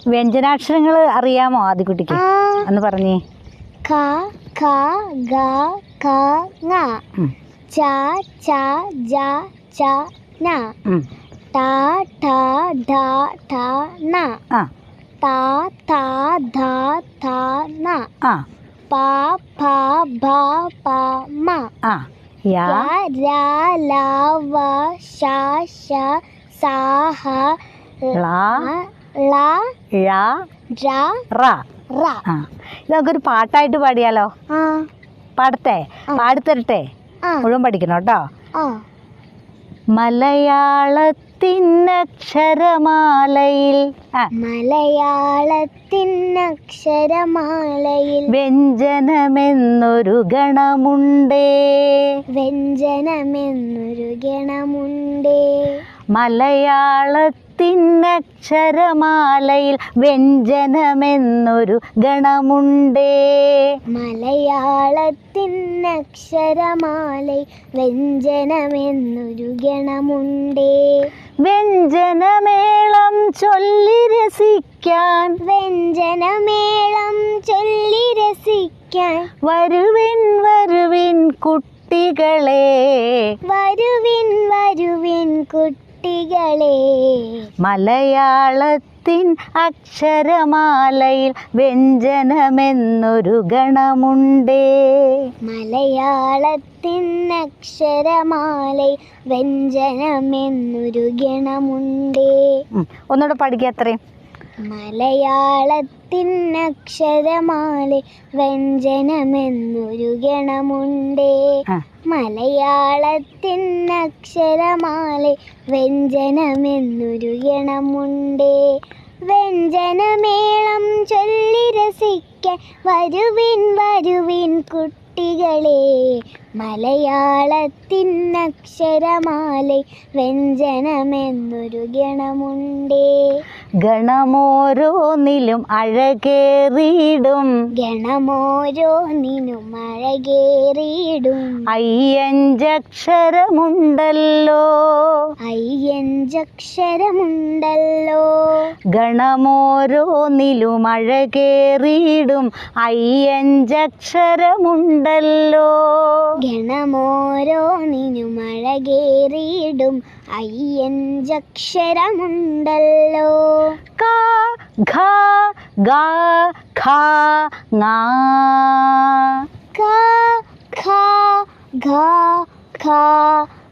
വ്യഞ്ജനാക്ഷരങ്ങൾ അറിയാമോ ആദിക്കുട്ടിക്ക്? എന്ന് പറഞ്ഞേ. ക ഖ ഗ ഘ ങ ച ഛ ജ ഛ ന ട ഠ ഡ ഠ ണ ത ഥ ധ ഥ ന പ ഫ ഭ പ മ യ ര ല വ ശ ശ സ ഹ ള ഴ ര റ. ഇതൊക്കെ പാട്ടായിട്ട് പാടിയാലോ? പാടത്തെ? പാടിത്തരട്ടെ? മുഴുവൻ പഠിക്കണം കേട്ടോ. മലയാളത്തിനക്ഷരമാലയിൽ വ്യഞ്ജനമെന്നൊരു ഗണമുണ്ടേ. മലയാളത്തിനക്ഷരമാലയിൽ വ്യഞ്ജനമെന്നൊരു ഗണമുണ്ടേ. വ്യഞ്ജനമേളം ചൊല്ലി രസിക്കാൻ വരുവിൻ വരുവിൻ കുട്ടികളെ. മലയാളത്തിൻ അക്ഷരമാലയിൽ വ്യഞ്ജനമെന്നൊരു ഗണമുണ്ടേ. ഒന്നുകൂടെ പഠിക്കുക. അത്രയും. മലയാളത്തിനക്ഷരമാല വ്യഞ്ജനമെന്നൊരു ഗണമുണ്ടേ. മലയാളത്തിനക്ഷരമാല വ്യഞ്ജനമെന്നൊരു ഗണമുണ്ടേ. വ്യഞ്ജനമേളം ചൊല്ലി രസിക്കാൻ വരുവിൻ വരുവിൻ കുട്ടികളെ. മലയാളത്തിനക്ഷരമാല വ്യഞ്ജനമെന്നൊരു ഗണമുണ്ടേ. ഗണമോരോന്നിലും അഴകേറിയിടും അയ്യഞ്ചക്ഷരമുണ്ടല്ലോ. ഗണമോരോന്നിലും അഴകേറിയിടും അയ്യഞ്ചക്ഷരമുണ്ടല്ലോ. ക ഖ ഗ ഘ ങ ക ഖ ഗ ഘ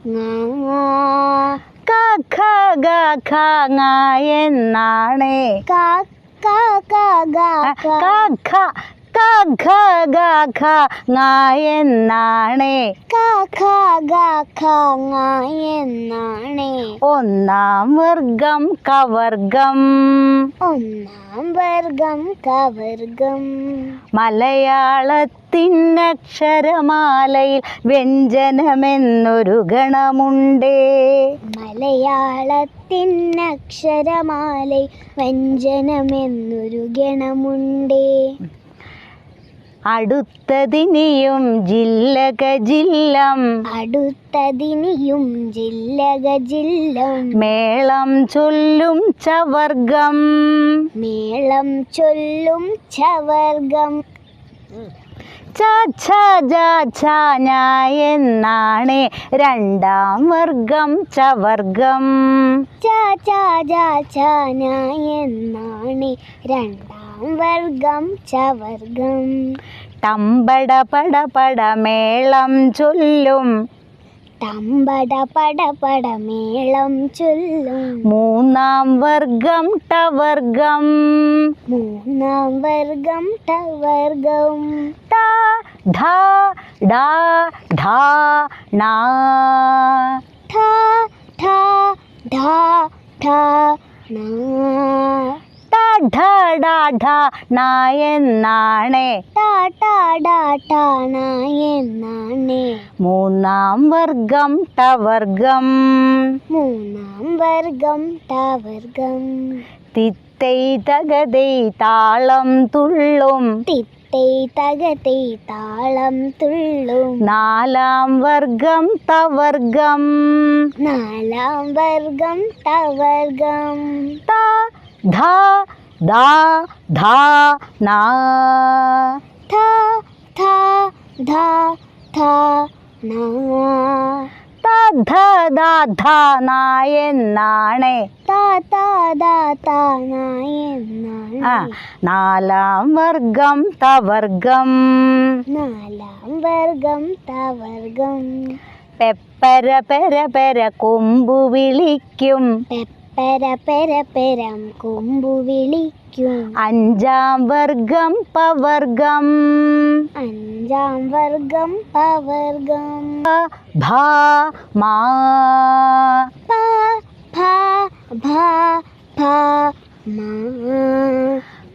ങ ക ഖ ഗ ഘ ങ എന്നാണേ. ക ഖ ഗ ഘ ങ എന്നാണേ. ഒന്നാം വർഗം കവർഗം. മലയാളത്തിനക്ഷരമാലയിൽ വ്യഞ്ജനമെന്നൊരു ഗണമുണ്ടേ. അടുത്തതിനിയും ജില്ലക ജില്ലം. മേളം ചൊല്ലും ചവർഗം. ച ഛ ജ ഛ ഞ എന്നാണേ. രണ്ടാം വർഗം ചവർഗം. തമ്പട പട പട മേളം ചൊല്ലും. മൂന്നാം വർഗം ടവർഗം. ട ധ ഡ ഢ ണ ട ഢ ഡ ഢ ണ എന്നാണേ. മൂന്നാം വർഗം ടവർഗം. തിത്തൈ തകതൈ താളം തുള്ളും. നാലാം വർഗം തവർഗം. ത ധ ഡ ദാ ധാ നാ ധ ധ ധ ധ നാ ത ധ ദ ധ നാ എന്നാണ്. ത ത ദ ത നാ എന്നാണ്. നാലാം വർഗം തവർഗം. നാലാം വർഗം തവർഗം. പെപ്പര പെര പെര കൊമ്പു വിളിക്കും. പെപ്പര പെര പെരം കൊമ്പു വിളിക്കും. അഞ്ചാം വർഗം പവർഗം. അഞ്ചാം വർഗം പവർഗം. ഭ മാ പ ഭ ഭ ഭ മാ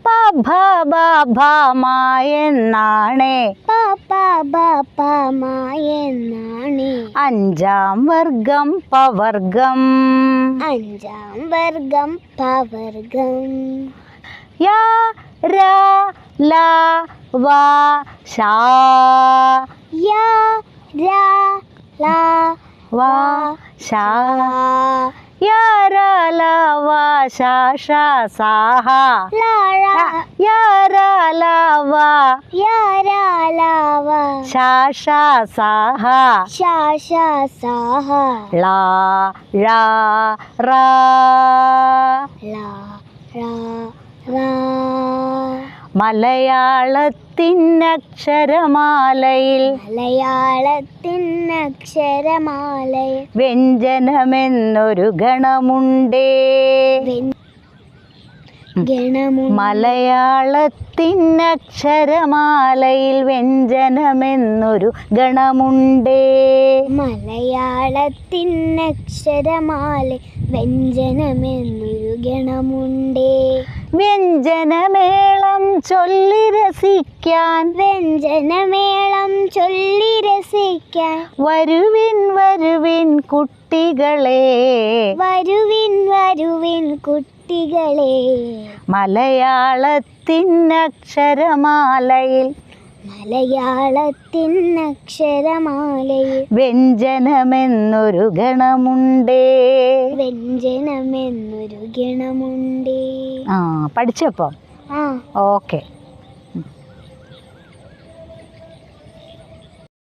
പ ഭ ബ ഭ മാ എന്നാണ്. പ പ ബ പ മാ എന്നാണ്. അഞ്ചാം വർഗം പവർഗം. അഞ്ചാം വർഗം പവർഗം. യാ രാ ലാ വാ ശാ യാ രാ ലാ വാ ശാ യാ രാ ലാ വാ ശാ ഷാ സാ ഹാ ലാ ഴ യാ രാ ലാ വാ യാ രാ ലാ വ ശാ ഷാ സാ ഹാ ശാ ശാ സാ ഹ ളാ ഴാ റാ ലാ ഴ റാ. മലയാളത്തിനക്ഷരമാലയിൽ മലയാളത്തിനക്ഷരമാലയിൽ വ്യഞ്ജനമെന്നൊരു ഗണമുണ്ടേ. ഗണമുണ്ട്. മലയാളത്തിനക്ഷരമാലയിൽ വ്യഞ്ജനമെന്നൊരു ഗണമുണ്ടേ. മലയാളത്തിനക്ഷരമാല വ്യഞ്ജനമെന്നൊരു ഗണമുണ്ടേ. വ്യഞ്ജനമേളം ചൊല്ലി രസിക്കാൻ. വ്യഞ്ജനമേളം ചൊല്ലി രസിക്കാൻ. വരുവിൻ വരുവിൻ കുട്ടികളെ. വരുവിൻ വരുവിൻ കുട്ടികളെ. മലയാളത്തിനക്ഷരമാലയിൽ മലയാളത്തിനക്ഷരമാലയിൽ വ്യഞ്ജനമെന്നൊരു ഗണമുണ്ടേ. വ്യഞ്ജനമെന്നൊരു ഗണമുണ്ടേ. പഠിച്ചപ്പോ ആ ഓക്കെ.